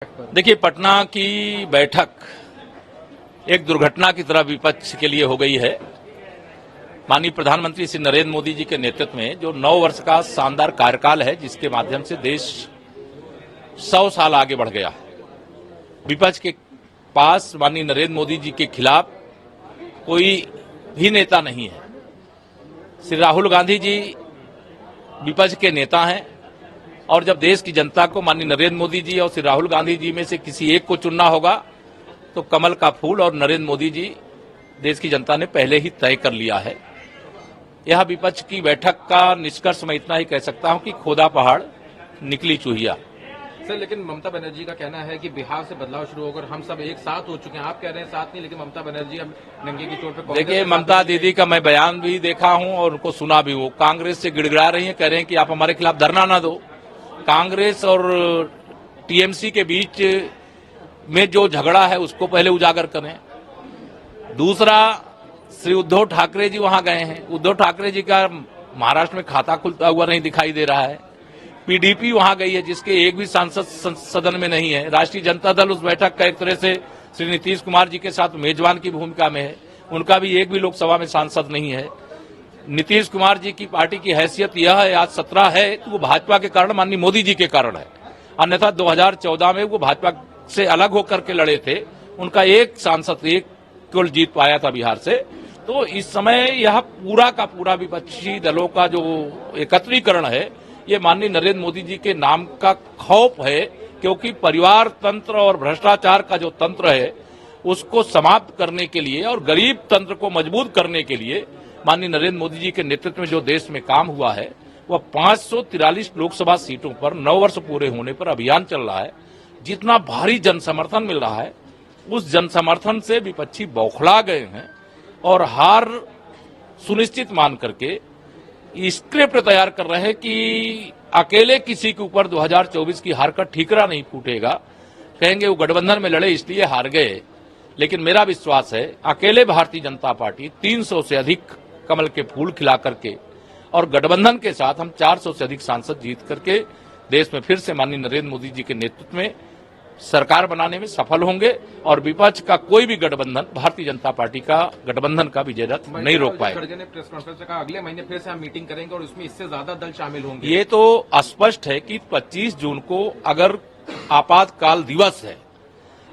देखिए, पटना की बैठक एक दुर्घटना की तरह विपक्ष के लिए हो गई है। माननीय प्रधानमंत्री श्री नरेंद्र मोदी जी के नेतृत्व में जो 9 वर्ष का शानदार कार्यकाल है, जिसके माध्यम से देश 100 साल आगे बढ़ गया। विपक्ष के पास माननीय नरेंद्र मोदी जी के खिलाफ कोई भी नेता नहीं है। श्री राहुल गांधी जी विपक्ष के नेता हैं और जब देश की जनता को माननीय नरेंद्र मोदी जी और श्री राहुल गांधी जी में से किसी एक को चुनना होगा तो कमल का फूल और नरेंद्र मोदी जी देश की जनता ने पहले ही तय कर लिया है। यह विपक्ष की बैठक का निष्कर्ष मैं इतना ही कह सकता हूं कि खोदा पहाड़ निकली चूहिया। सर, लेकिन ममता बनर्जी का कहना है कि बिहार से बदलाव शुरू होकर हम सब एक साथ हो चुके हैं। आप कह रहे हैं साथ नहीं, लेकिन ममता बनर्जी अब नंगे की चोट पर। देखिए, ममता दीदी का मैं बयान भी देखा हूं और उनको सुना भी हूं। कांग्रेस से गिड़गिड़ा रही है, कह रहे हैं कि आप हमारे खिलाफ धरना ना दो। कांग्रेस और टीएमसी के बीच में जो झगड़ा है उसको पहले उजागर करें। दूसरा, श्री उद्धव ठाकरे जी वहां गए हैं। उद्धव ठाकरे जी का महाराष्ट्र में खाता खुलता हुआ नहीं दिखाई दे रहा है। पीडीपी वहां गई है, जिसके एक भी सांसद सदन में नहीं है। राष्ट्रीय जनता दल उस बैठक का एक तरह से श्री नीतीश कुमार जी के साथ मेजबान की भूमिका में है। उनका भी एक भी लोकसभा में सांसद नहीं है। नीतीश कुमार जी की पार्टी की हैसियत यह है, आज 17 है तो वो भाजपा के कारण, माननीय मोदी जी के कारण है। अन्यथा 2014 में वो भाजपा से अलग होकर के लड़े थे। उनका एक सांसद एक केवल जीत पाया था बिहार से। तो इस समय यह पूरा का पूरा विपक्षी दलों का जो एकत्रीकरण है, ये माननीय नरेंद्र मोदी जी के नाम का खौफ है, क्योंकि परिवार तंत्र और भ्रष्टाचार का जो तंत्र है उसको समाप्त करने के लिए और गरीब तंत्र को मजबूत करने के लिए माननीय नरेंद्र मोदी जी के नेतृत्व में जो देश में काम हुआ है, वह 543 लोकसभा सीटों पर 9 वर्ष पूरे होने पर अभियान चल रहा है। जितना भारी जन समर्थन मिल रहा है, उस जन समर्थन से विपक्षी बौखला गए हैं और हार सुनिश्चित मान करके स्क्रिप्ट तैयार कर रहे हैं कि अकेले किसी के ऊपर 2024 की हार का ठीकरा नहीं फूटेगा। कहेंगे वो गठबंधन में लड़े इसलिए हार गए, लेकिन मेरा विश्वास है अकेले भारतीय जनता पार्टी 300 से अधिक कमल के फूल खिला करके और गठबंधन के साथ हम 400 से अधिक सांसद जीत करके देश में फिर से माननीय नरेंद्र मोदी जी के नेतृत्व में सरकार बनाने में सफल होंगे और विपक्ष का कोई भी गठबंधन भारतीय जनता पार्टी का गठबंधन का विजय रथ नहीं रोक पाएगा। खड़गे ने प्रेस कॉन्फ्रेंस में कहा अगले महीने फिर से हम मीटिंग करेंगे और उसमें इससे ज्यादा दल शामिल होंगे। ये तो स्पष्ट है कि 25 जून को अगर आपातकाल दिवस है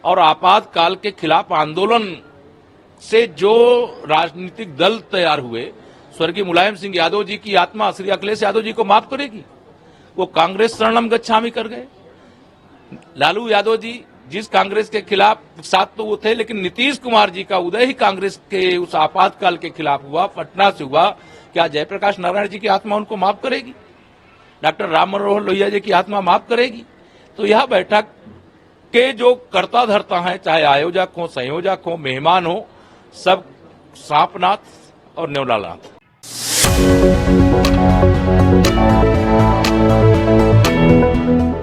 और आपातकाल के खिलाफ आंदोलन से जो राजनीतिक दल तैयार हुए, स्वर्गीय मुलायम सिंह यादव जी की आत्मा श्री अखिलेश यादव जी को माफ करेगी? वो कांग्रेस शरणम गच्छामि कर गए। लालू यादव जी जिस कांग्रेस के खिलाफ साथ तो वो थे, लेकिन नीतीश कुमार जी का उदय ही कांग्रेस के उस आपातकाल के खिलाफ हुआ, पटना से हुआ। क्या जयप्रकाश नारायण जी की आत्मा उनको माफ करेगी? डॉक्टर राम मनोहर लोहिया जी की आत्मा माफ करेगी? तो यह बैठक के जो कर्ता धर्ता हैं, चाहे आयोजक हो, संयोजक हो, मेहमान हो, सब सांपनाथ और न्योलानाथ।